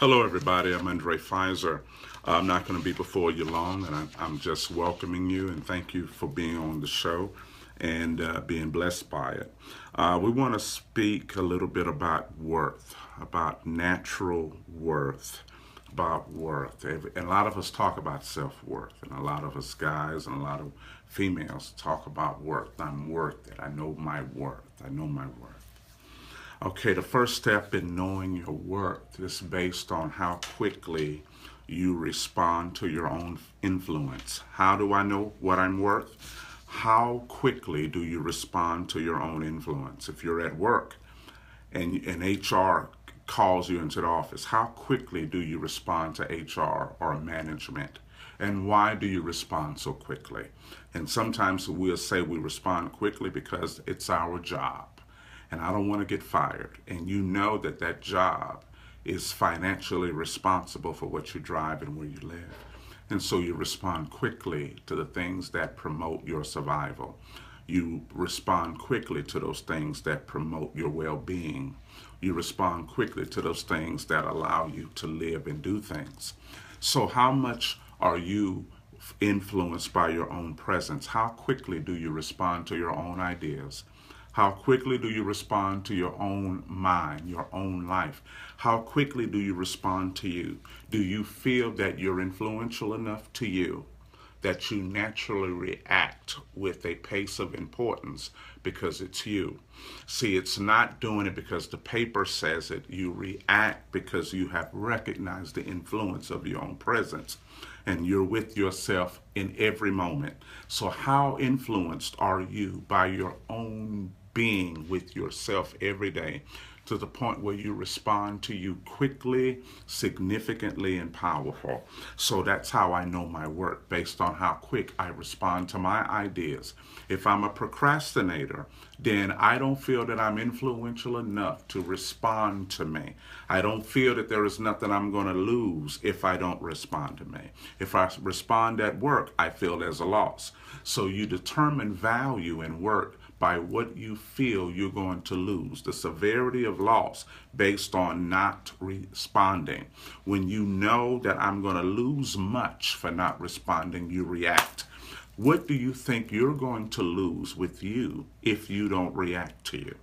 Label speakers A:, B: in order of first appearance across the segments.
A: Hello, everybody. I'm Fizer. I'm not going to be before you long, and I'm just welcoming you and thank you for being on the show and being blessed by it. We want to speak a little bit about worth, about natural worth, about worth. And a lot of us talk about self worth, and a lot of us guys and a lot of females talk about worth. I'm worth it. I know my worth. I know my worth. Okay, the first step in knowing your worth is based on how quickly you respond to your own influence. How do I know what I'm worth? How quickly do you respond to your own influence? If you're at work and HR calls you into the office, how quickly do you respond to HR or management? And why do you respond so quickly? And sometimes we'll say we respond quickly because it's our job and I don't want to get fired. And you know that that job is financially responsible for what you drive and where you live. And so you respond quickly to the things that promote your survival. You respond quickly to those things that promote your well being. You respond quickly to those things that allow you to live and do things. So, how much are you influenced by your own presence? How quickly do you respond to your own ideas? How quickly do you respond to your own mind, your own life? How quickly do you respond to you? Do you feel that you're influential enough to you that you naturally react with a pace of importance because it's you? See, it's not doing it because the paper says it. You react because you have recognized the influence of your own presence and you're with yourself in every moment. So, how influenced are you by your own being with yourself every day to the point where you respond to you quickly, significantly, and powerful? So that's how I know my work, based on how quick I respond to my ideas. If I'm a procrastinator, then I don't feel that I'm influential enough to respond to me. I don't feel that there is nothing I'm going to lose if I don't respond to me. If I respond at work, I feel there's a loss. So you determine value in work by what you feel you're going to lose, the severity of loss based on not responding. When you know that I'm going to lose much for not responding, you react. What do you think you're going to lose with you if you don't react to you?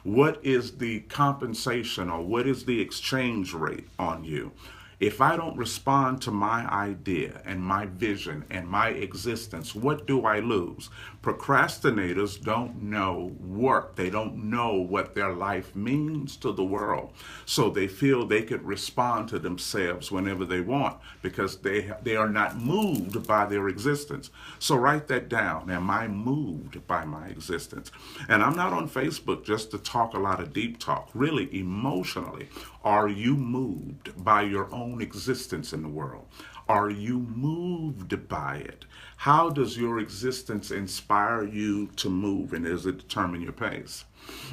A: What is the compensation or what is the exchange rate on you? If I don't respond to my idea and my vision and my existence, what do I lose? Procrastinators don't know work. They don't know what their life means to the world. So they feel they could respond to themselves whenever they want because they are not moved by their existence. So write that down. Am I moved by my existence? And I'm not on Facebook just to talk a lot of deep talk. Really, emotionally, are you moved by your own existence in the world? Are you moved by it? How does your existence inspire you to move, and does it determine your pace?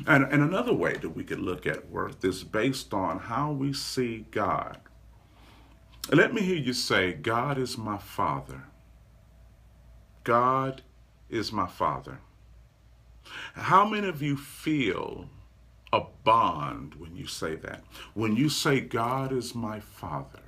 A: And another way that we could look at worth is based on how we see God. Let me hear you say, God is my Father. God is my Father. How many of you feel a bond when you say that? When you say, God is my Father,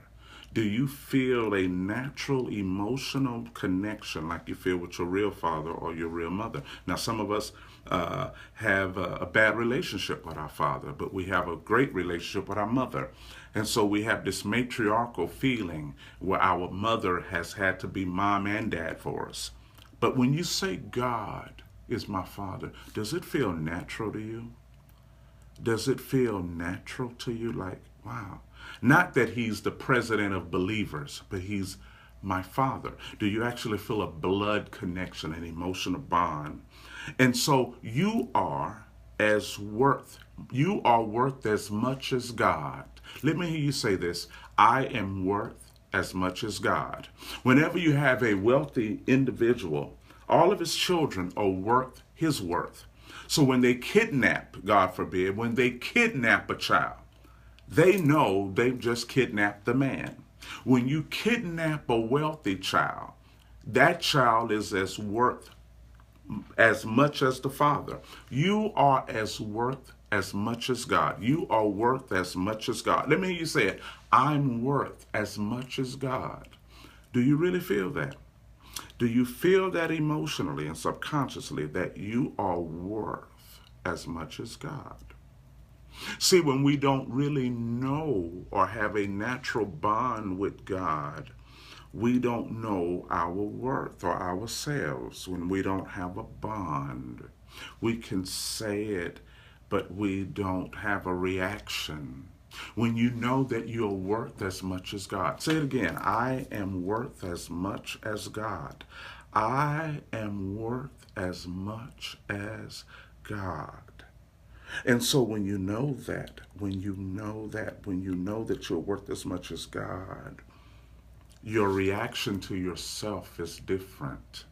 A: do you feel a natural emotional connection like you feel with your real father or your real mother? Now, some of us have a bad relationship with our father, but we have a great relationship with our mother. And so we have this matriarchal feeling where our mother has had to be mom and dad for us. But when you say God is my Father, does it feel natural to you? Does it feel natural to you? Like, wow. Not that he's the president of believers, but he's my Father. Do you actually feel a blood connection, an emotional bond? And so you are worth as much as God. Let me hear you say this. I am worth as much as God. Whenever you have a wealthy individual, all of his children are worth his worth. So when they kidnap, God forbid, when they kidnap a child, they know they've just kidnapped the man. When you kidnap a wealthy child, that child is as much as the father. You are as worth as much as God. You are worth as much as God. Let me hear you say it. I'm worth as much as God. Do you really feel that? Do you feel that emotionally and subconsciously that you are worth as much as God? See, when we don't really know or have a natural bond with God, we don't know our worth or ourselves. When we don't have a bond, we can say it, but we don't have a reaction. When you know that you're worth as much as God. Say it again. I am worth as much as God. I am worth as much as God. And so when you know that, when you know that you're worth as much as God, your reaction to yourself is different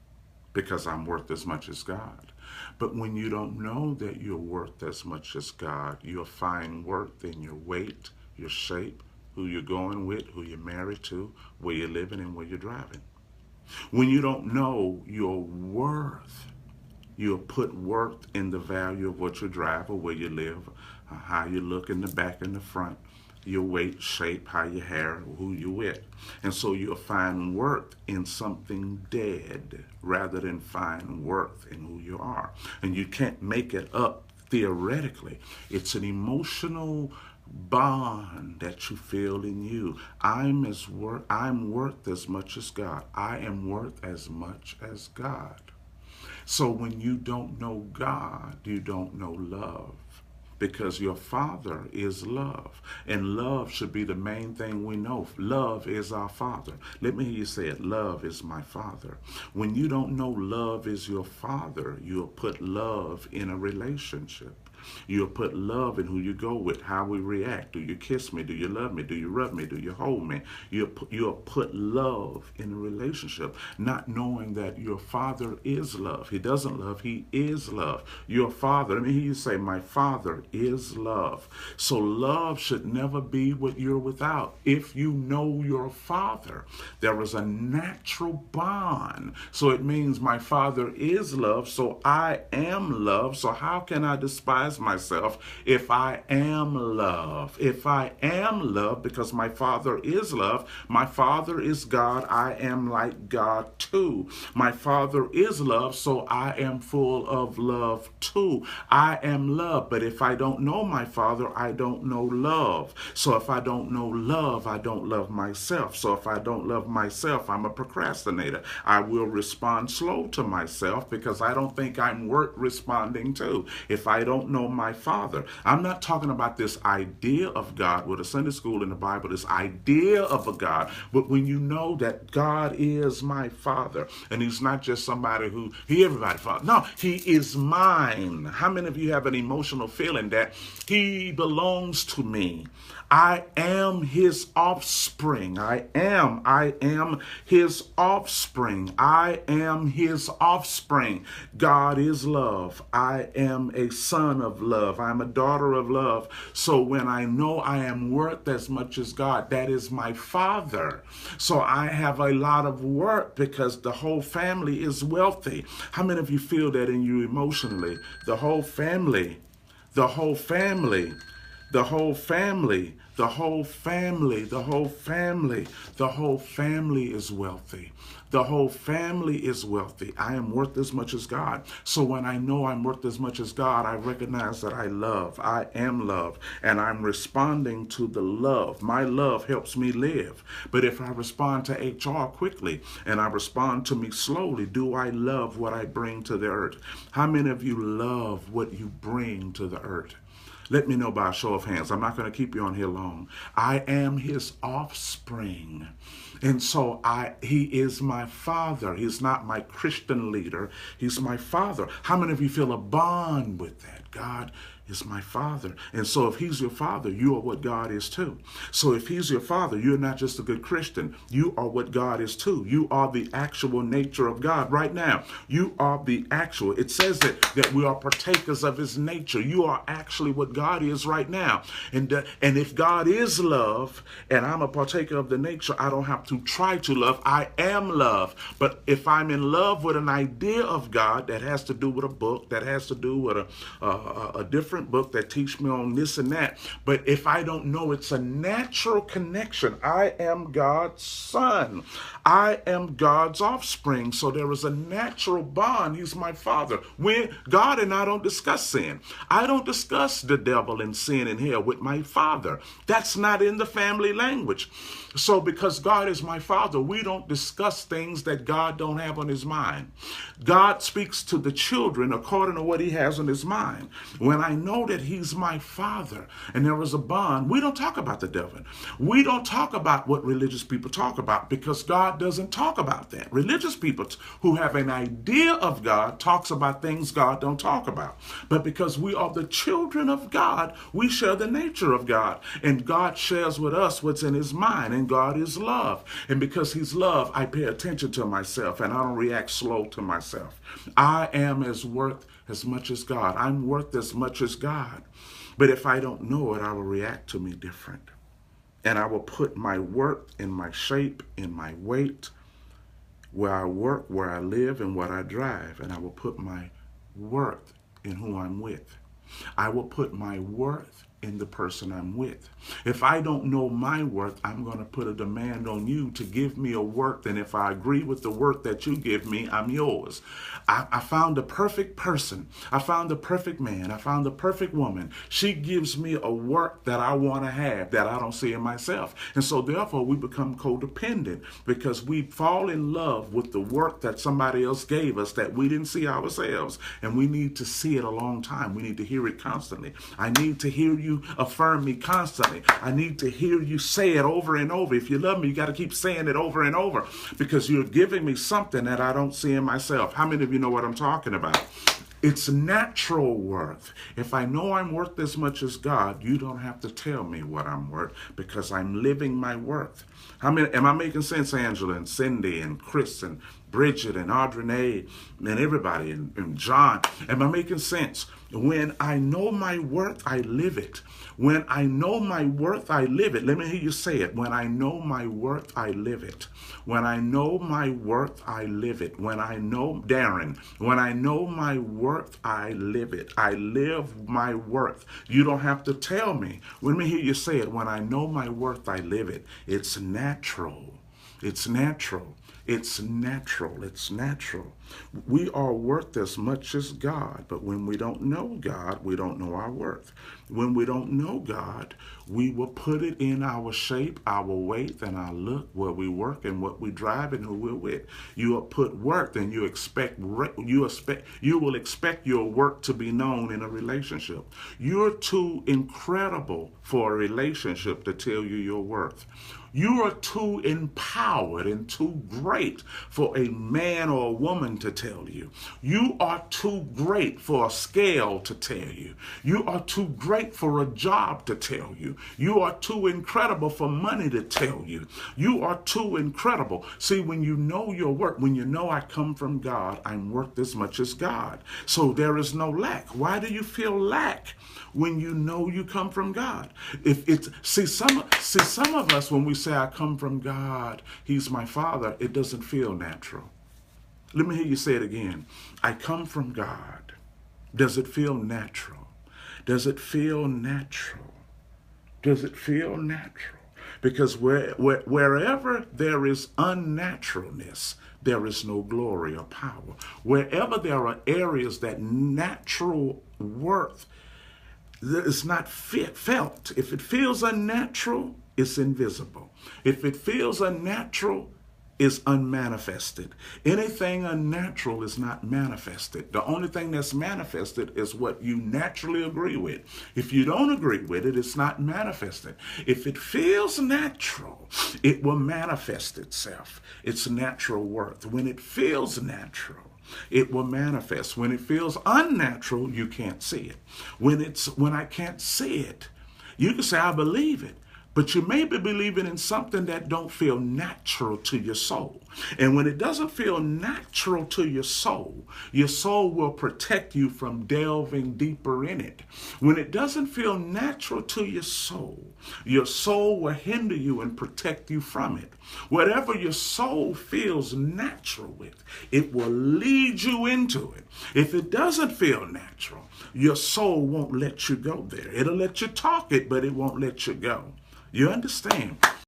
A: because I'm worth as much as God. But when you don't know that you're worth as much as God, you'll find worth in your weight, your shape, who you're going with, who you're married to, where you're living, and where you're driving. When you don't know your worth, you'll put worth in the value of what you drive or where you live, how you look in the back and the front, your weight, shape, how your hair, who you're with. And so you'll find worth in something dead rather than find worth in who you are. And you can't make it up theoretically. It's an emotional bond that you feel in you. I'm worth as much as God. I am worth as much as God. So when you don't know God, you don't know love. Because your Father is love. And love should be the main thing we know. Love is our Father. Let me hear you say it. Love is my Father. When you don't know love is your Father, you'll put love in a relationship. You'll put love in who you go with, how we react. Do you kiss me? Do you love me? Do you rub me? Do you hold me? You'll put love in a relationship, not knowing that your Father is love. He doesn't love, he is love. Your Father, let me hear you say, my Father is love. So love should never be what you're without. If you know your Father, there is a natural bond. So it means my Father is love, so I am love. So how can I despise myself if I am love? If I am love, because my Father is love, my Father is God, I am like God too. My Father is love, so I am full of love too. I am love, but if I don't know my Father, I don't know love. So if I don't know love, I don't love myself. So if I don't love myself, I'm a procrastinator. I will respond slow to myself because I don't think I'm worth responding to. If I don't know my Father, I'm not talking about this idea of God with a Sunday school in the Bible, this idea of a God, but when you know that God is my Father, and he's not just somebody who, everybody's Father. No, he is mine. How many of you have an emotional feeling that he belongs to me? I am his offspring. I am his offspring. I am his offspring. God is love. I am a son of love. I'm a daughter of love. So when I know I am worth as much as God, that is my Father. So I have a lot of worth because the whole family is wealthy. How many of you feel that in you emotionally? The whole family, the whole family, the whole family, the whole family, the whole family, the whole family is wealthy. The whole family is wealthy. I am worth as much as God. So when I know I'm worth as much as God, I recognize that I love. I am love. And I'm responding to the love. My love helps me live. But if I respond to HR quickly and I respond to me slowly, do I love what I bring to the earth? How many of you love what you bring to the earth? Let me know by a show of hands. I'm not going to keep you on here long. I am his offspring. And so he is my Father. He's not my Christian leader. He's my Father. How many of you feel a bond with that? God is my Father. And so if he's your Father, you are what God is too. So if he's your Father, you're not just a good Christian. You are what God is too. You are the actual nature of God right now. You are the actual. It says that we are partakers of his nature. You are actually what God is right now. And if God is love and I'm a partaker of the nature, I don't have to try to love. I am love. But if I'm in love with an idea of God that has to do with a book, that has to do with a different different book that teach me on this and that. But if I don't know, it's a natural connection. I am God's son. I am God's offspring. So there is a natural bond. He's my father. When God and I don't discuss sin. I don't discuss the devil and sin and hell with my father. That's not in the family language. So because God is my father, we don't discuss things that God don't have on his mind. God speaks to the children according to what he has on his mind. When I know that he's my father and there is a bond, we don't talk about the devil. We don't talk about what religious people talk about because God doesn't talk about that. Religious people who have an idea of God talks about things God don't talk about. But because we are the children of God, we share the nature of God. And God shares with us what's in his mind. And God is love. And because he's love, I pay attention to myself and I don't react slow to myself. I am worth as much as God. I'm worth as much as God. But if I don't know it, I will react to me different. And I will put my worth in my shape, in my weight, where I work, where I live, and what I drive. And I will put my worth in who I'm with. I will put my worth in the person I'm with. If I don't know my worth, I'm going to put a demand on you to give me a worth. And if I agree with the worth that you give me, I'm yours. I found the perfect person. I found the perfect man. I found the perfect woman. She gives me a worth that I want to have that I don't see in myself. And so therefore we become codependent because we fall in love with the worth that somebody else gave us that we didn't see ourselves. And we need to see it a long time. We need to hear it constantly. I need to hear you affirm me constantly. I need to hear you say it over and over. If you love me, you got to keep saying it over and over because you're giving me something that I don't see in myself. How many of you know what I'm talking about? It's natural worth. If I know I'm worth as much as God, you don't have to tell me what I'm worth because I'm living my worth. How many, am I making sense, Angela and Cindy and Chris and Bridget and Audrey and everybody and John? Am I making sense? When I know my worth, I live it. When I know my worth, I live it. Let me hear you say it. When I know my worth, I live it. When I know my worth, I live it. When I know, Darren, when I know my worth, I live it. I live my worth. You don't have to tell me. Let me hear you say it. When I know my worth, I live it. It's natural. It's natural. It's natural. It's natural. We are worth as much as God, but when we don't know God, we don't know our worth. When we don't know God, we will put it in our shape, our weight, and our look, where we work and what we drive and who we're with. You will put worth, and you will expect your work to be known in a relationship. You're too incredible for a relationship to tell you your worth. You are too empowered and too great for a man or a woman to tell you. You are too great for a scale to tell you. You are too great for a job to tell you. You are too incredible for money to tell you. You are too incredible. See, when you know your worth, when you know I come from God, I'm worth as much as God. So there is no lack. Why do you feel lack when you know you come from God? Some of us, when we say I come from God, he's my father, it doesn't feel natural. Let me hear you say it again. I come from God. Does it feel natural? Does it feel natural? Does it feel natural? Because wherever there is unnaturalness, there is no glory or power. Wherever there are areas that natural worth is not felt, if it feels unnatural, it's invisible. If it feels unnatural, it's unmanifested. Anything unnatural is not manifested. The only thing that's manifested is what you naturally agree with. If you don't agree with it, it's not manifested. If it feels natural, it will manifest itself. It's natural worth. When it feels natural, it will manifest. When it feels unnatural, you can't see it. When I can't see it, you can say, I believe it. But you may be believing in something that don't feel natural to your soul. And when it doesn't feel natural to your soul will protect you from delving deeper in it. When it doesn't feel natural to your soul will hinder you and protect you from it. Whatever your soul feels natural with, it will lead you into it. If it doesn't feel natural, your soul won't let you go there. It'll let you talk it, but it won't let you go. You understand?